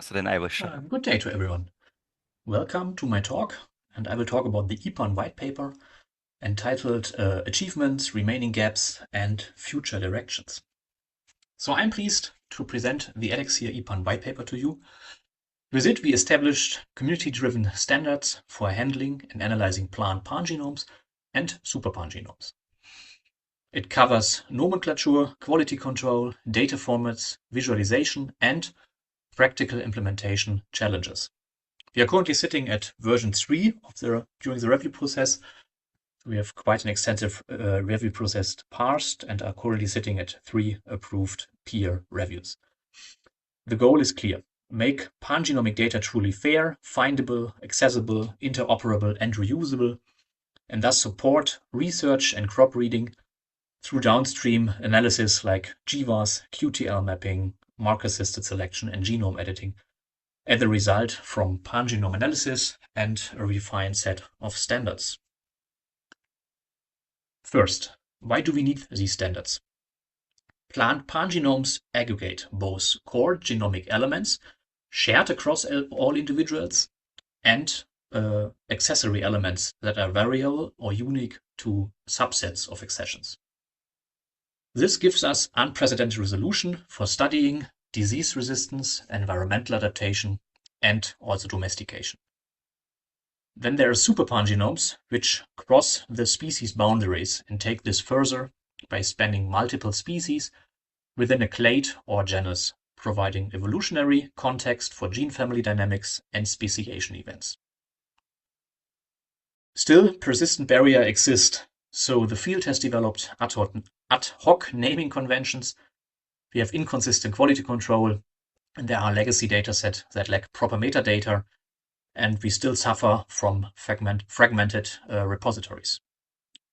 So then I will shut. Good day to everyone. Welcome to my talk, and I will talk about the EPON white paper entitled Achievements, Remaining Gaps, and Future Directions. So I'm pleased to present the Elixir EPON white paper to you. With it, we established community-driven standards for handling and analyzing plant pangenomes and superpangenomes. It covers nomenclature, quality control, data formats, visualization, and practical implementation challenges. We are currently sitting at version 3 during the review process. We have quite an extensive review process parsed and are currently sitting at 3 approved peer reviews. The goal is clear. Make pangenomic data truly fair, findable, accessible, interoperable, and reusable, and thus support research and crop reading through downstream analysis like GWAS, QTL mapping, marker-assisted selection, and genome editing, as a result from pangenome analysis and a refined set of standards. First, why do we need these standards? Plant pangenomes aggregate both core genomic elements shared across all individuals and accessory elements that are variable or unique to subsets of accessions. This gives us unprecedented resolution for studying disease resistance, environmental adaptation, and also domestication. Then there are superpangenomes, which cross the species boundaries and take this further by spanning multiple species within a clade or genus, providing evolutionary context for gene family dynamics and speciation events. Still, persistent barriers exist, so the field has developed ad hoc naming conventions. We have inconsistent quality control, and there are legacy datasets that lack proper metadata, and we still suffer from fragmented repositories.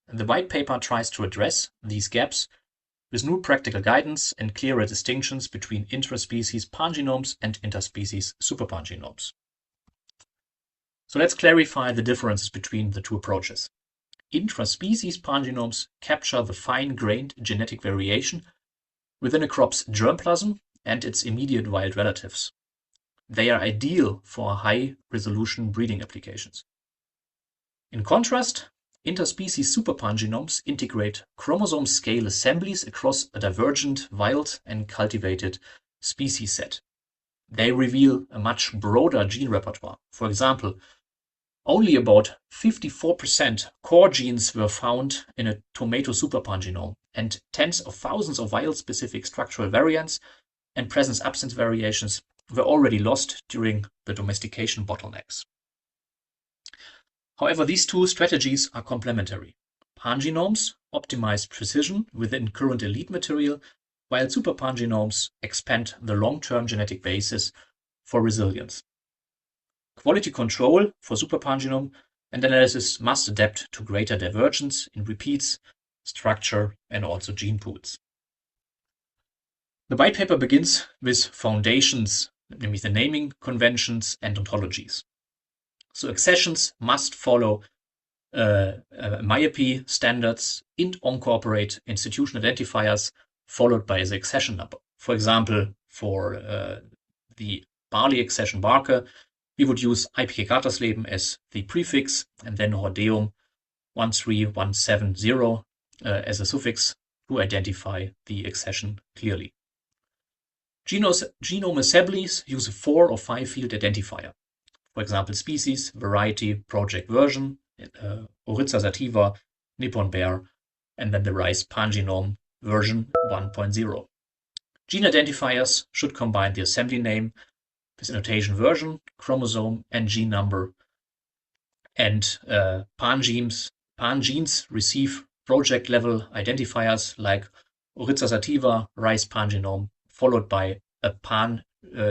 The white paper tries to address these gaps with new practical guidance and clearer distinctions between intraspecies pangenomes and interspecies superpangenomes. So let's clarify the differences between the two approaches. Intraspecies pangenomes capture the fine-grained genetic variation within a crop's germplasm and its immediate wild relatives. They are ideal for high-resolution breeding applications. In contrast, interspecies superpangenomes integrate chromosome-scale assemblies across a divergent wild and cultivated species set. They reveal a much broader gene repertoire. For example, only about 54% core genes were found in a tomato superpangenome, and tens of thousands of wild-specific structural variants and presence-absence variations were already lost during the domestication bottlenecks. However, these two strategies are complementary. Pangenomes optimize precision within current elite material, while superpangenomes expand the long-term genetic basis for resilience. Quality control for superpangenome and analysis must adapt to greater divergence in repeats, structure, and also gene pools. The white paper begins with foundations, namely the naming conventions and ontologies. So accessions must follow MIAPI standards and incorporate institution identifiers followed by the accession number. For example, for the barley accession Barke, we would use IPK Gatersleben as the prefix and then Hordeum 13170 as a suffix to identify the accession clearly. Genome assemblies use a 4 or 5 field identifier. For example, species, variety, project version, Oryza sativa, Nippon bear, and then the rice pangenome version 1.0. Gene identifiers should combine the assembly name with annotation version, chromosome, and gene number. And pangenes receive project-level identifiers like Oryza sativa, rice pangenome, followed by a pan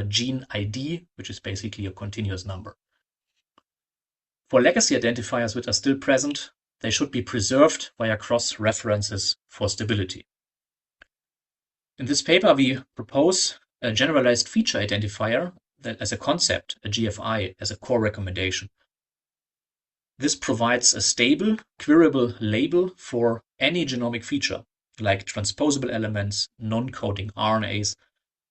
gene ID, which is basically a continuous number. For legacy identifiers which are still present, they should be preserved via cross-references for stability. In this paper, we propose a generalized feature identifier that as a concept, a GFI, as a core recommendation. This provides a stable, queryable label for any genomic feature, like transposable elements, non-coding RNAs,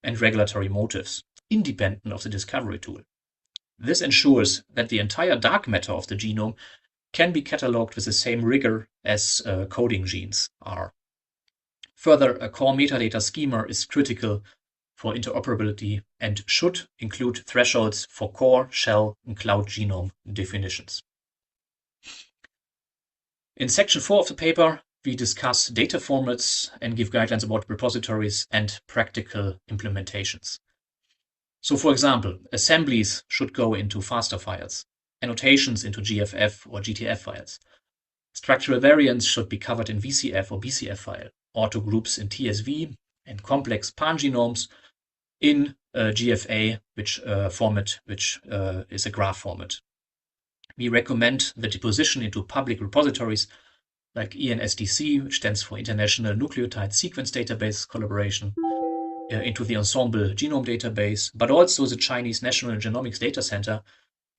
and regulatory motifs, independent of the discovery tool. This ensures that the entire dark matter of the genome can be cataloged with the same rigor as coding genes are. Further, a core metadata schema is critical for interoperability and should include thresholds for core, shell, and cloud genome definitions. In section 4 of the paper, we discuss data formats and give guidelines about repositories and practical implementations. So, for example, assemblies should go into FASTA files, annotations into GFF or GTF files. Structural variants should be covered in VCF or BCF file, autogroups in TSV, and complex pangenomes in GFA, which is a graph format. We recommend the deposition into public repositories like ENSDC, which stands for International Nucleotide Sequence Database Collaboration, into the Ensemble Genome Database, but also the Chinese National Genomics Data Center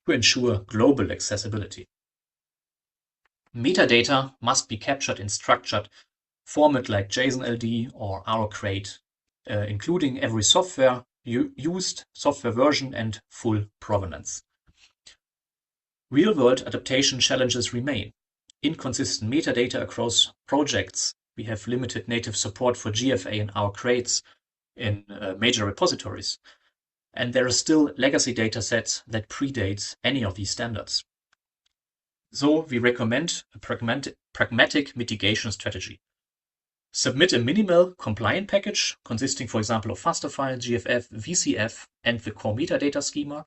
to ensure global accessibility. Metadata must be captured in structured format like JSON-LD or RO-Crate, including every software used, software version, and full provenance. Real-world adaptation challenges remain. Inconsistent metadata across projects. We have limited native support for GFA and RO-Crates in major repositories. And there are still legacy datasets that predate any of these standards. So we recommend a pragmatic mitigation strategy. Submit a minimal compliant package consisting, for example, of FASTA files, GFF, VCF, and the core metadata schema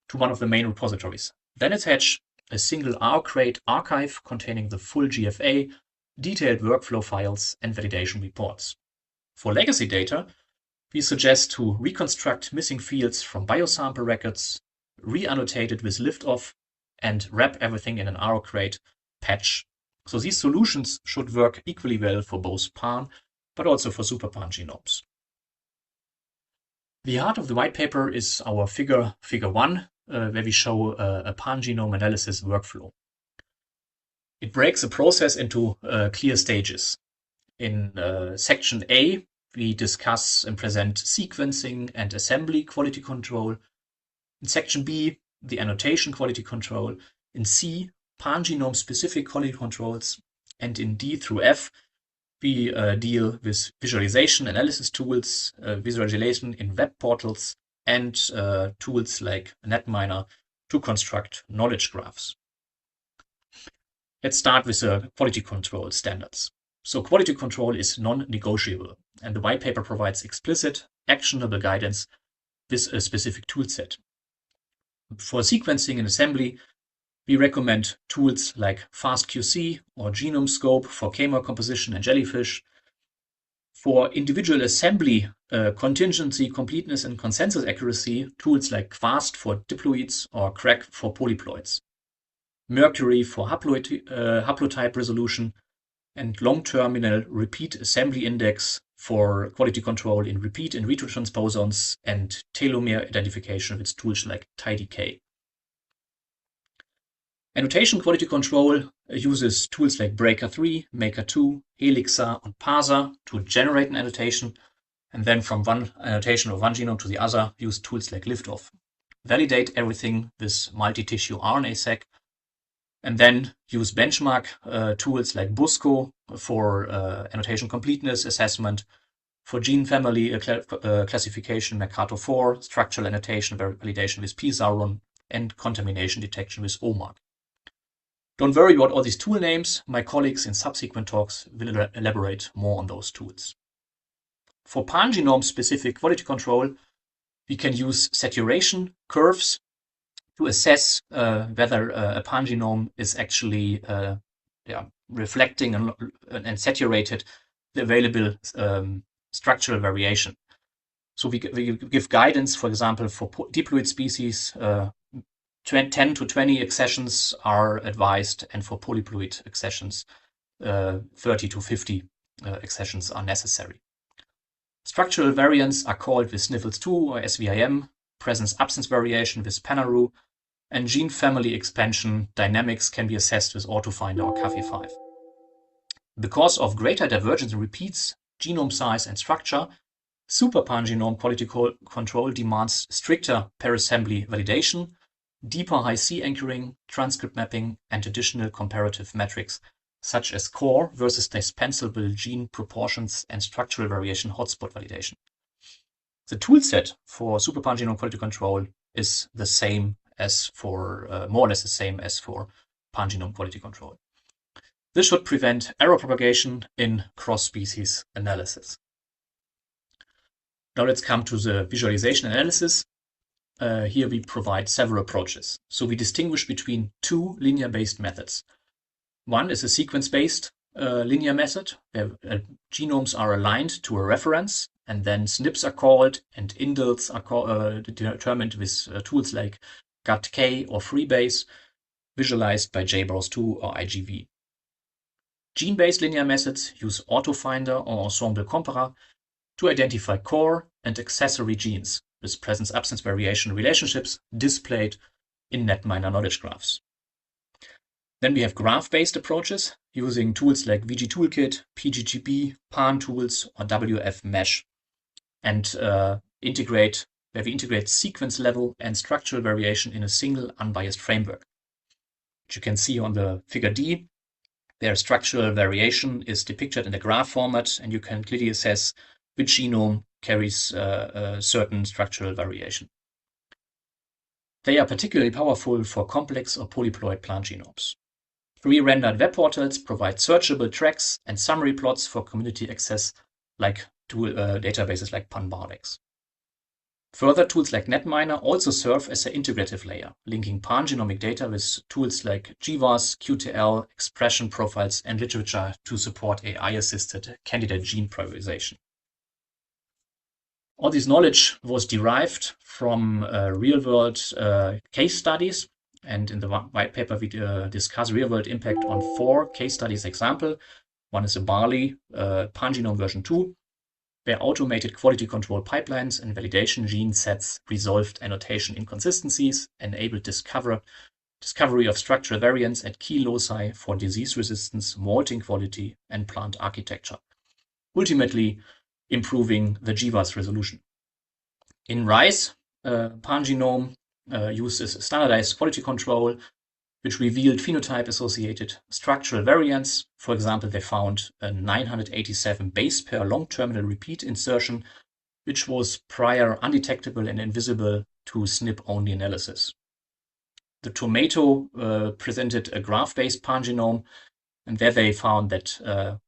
to one of the main repositories. Then attach a single RO-Crate archive containing the full GFA, detailed workflow files, and validation reports. For legacy data, we suggest to reconstruct missing fields from biosample records, re-annotate it with liftoff, and wrap everything in an RO-Crate patch. So these solutions should work equally well for both PAN, but also for SuperPAN genomes. The heart of the white paper is our figure 1, where we show a PAN genome analysis workflow. It breaks the process into clear stages. In section A, we discuss and present sequencing and assembly quality control. In section B, the annotation quality control. In C, pangenome-specific quality controls. And in D through F, we deal with visualization analysis tools, visualization in web portals, and tools like Netminer to construct knowledge graphs. Let's start with the quality control standards. So quality control is non-negotiable, and the white paper provides explicit, actionable guidance with a specific toolset. For sequencing and assembly, we recommend tools like FastQC or GenomeScope for k-mer composition and jellyfish. For individual assembly, contingency, completeness, and consensus accuracy, tools like QUAST for diploids or CRAC for polyploids. Mercury for haplotype resolution, and long-terminal repeat assembly index for quality control in repeat in vitro transposons and telomere identification with tools like TiDK. Annotation quality control uses tools like Breaker3, Maker2, Elixa, and Parser to generate an annotation, and then from one annotation of one genome to the other, use tools like Liftoff. Validate everything with multi-tissue RNA-seq, and then use benchmark tools like Busco for annotation completeness assessment, for gene family classification, Mercator4, structural annotation validation with pSauron, and contamination detection with OMARC. Don't worry about all these tool names. My colleagues in subsequent talks will elaborate more on those tools. For pangenome-specific quality control, we can use saturation curves to assess whether a pangenome is actually reflecting and saturated the available structural variation. So we give guidance, for example, for diploid species, 10 to 20 accessions are advised, and for polyploid accessions, 30 to 50 accessions are necessary. Structural variants are called with Sniffles2 or SVIM, presence-absence variation with Panaru, and gene family expansion dynamics can be assessed with AutoFinder or Café5. Because of greater divergence in repeats, genome size, and structure, Super pangenome quality control demands stricter per-assembly validation, deeper high-C anchoring, transcript mapping, and additional comparative metrics, such as core versus dispensable gene proportions and structural variation hotspot validation. The toolset for super pangenome quality control is the same as for, more or less the same as for pangenome quality control. This should prevent error propagation in cross-species analysis. Now let's come to the visualization analysis. Here we provide several approaches. So we distinguish between two linear-based methods. One is a sequence-based linear method, where genomes are aligned to a reference, and then SNPs are called, and indels are determined with tools like GATK or Freebase, visualized by JBrowse2 or IGV. Gene-based linear methods use AutoFinder or Ensemble Compara to identify core and accessory genes with presence-absence variation relationships displayed in Netminer knowledge graphs. Then we have graph-based approaches using tools like VGToolkit, PGGB, PanTools, or WFMesh, and where we integrate sequence level and structural variation in a single unbiased framework. Which you can see on the figure D, their structural variation is depicted in the graph format, and you can clearly assess which genome carries a certain structural variation. They are particularly powerful for complex or polyploid plant genomes. Pre-rendered web portals provide searchable tracks and summary plots for community access, like databases like PanBardex. Further, tools like Netminer also serve as an integrative layer, linking pangenomic data with tools like GWAS, QTL, expression profiles, and literature to support AI-assisted candidate gene prioritization. All this knowledge was derived from real-world case studies, and in the white paper we discuss real-world impact on 4 case studies example. One is a Barley pangenome version 2, where automated quality control pipelines and validation gene sets resolved annotation inconsistencies, enabled discovery of structural variants at key loci for disease resistance, malting quality, and plant architecture, ultimately improving the GWAS resolution. In Rice, pangenome uses standardized quality control, which revealed phenotype-associated structural variants. For example, they found a 987 base pair long-terminal repeat insertion, which was prior undetectable and invisible to SNP-only analysis. The tomato presented a graph-based pangenome, and there they found that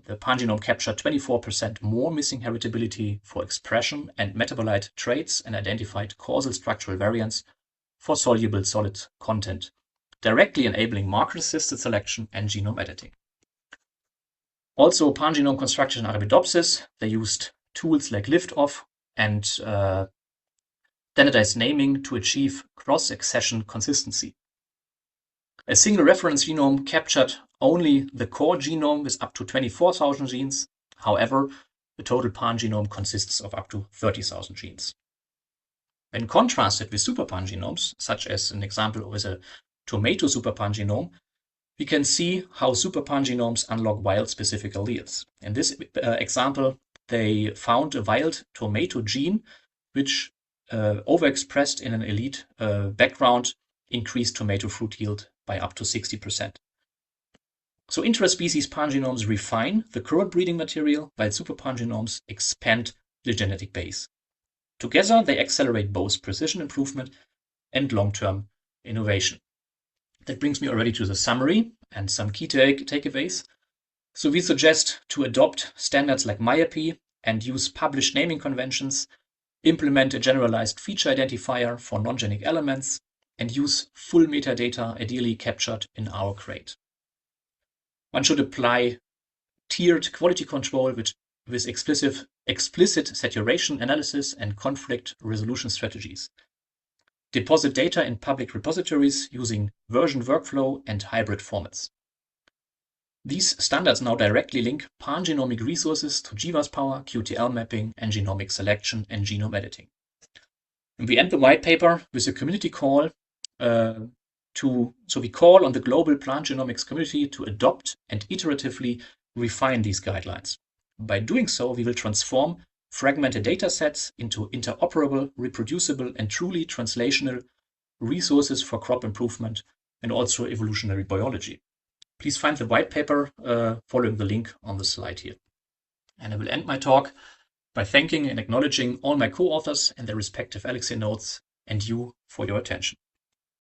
the pangenome captured 24% more missing heritability for expression and metabolite traits and identified causal structural variants for soluble solid content, directly enabling marker-assisted selection and genome editing. Also, pangenome construction in Arabidopsis, they used tools like liftoff and standardized naming to achieve cross-accession consistency. A single reference genome captured only the core genome with up to 24,000 genes. However, the total pangenome consists of up to 30,000 genes. When contrasted with superpangenomes, such as an example with a tomato superpangenome, we can see how superpangenomes unlock wild-specific alleles. In this example, they found a wild tomato gene which, overexpressed in an elite background, increased tomato fruit yield by up to 60%. So intraspecies pangenomes refine the current breeding material, while superpangenomes expand the genetic base. Together, they accelerate both precision improvement and long-term innovation. That brings me already to the summary and some key takeaways. So we suggest to adopt standards like MyAPI and use published naming conventions, implement a generalized feature identifier for non-genic elements, and use full metadata ideally captured in our crate. One should apply tiered quality control with explicit saturation analysis and conflict resolution strategies. Deposit data in public repositories using version workflow and hybrid formats. These standards now directly link pangenomic resources to GWAS power, QTL mapping, and genomic selection and genome editing. And we end the white paper with a community call we call on the global plant genomics community to adopt and iteratively refine these guidelines. By doing so, we will transform fragmented data sets into interoperable, reproducible, and truly translational resources for crop improvement and also evolutionary biology. Please find the white paper following the link on the slide here. And I will end my talk by thanking and acknowledging all my co-authors and their respective Elixir notes and you for your attention.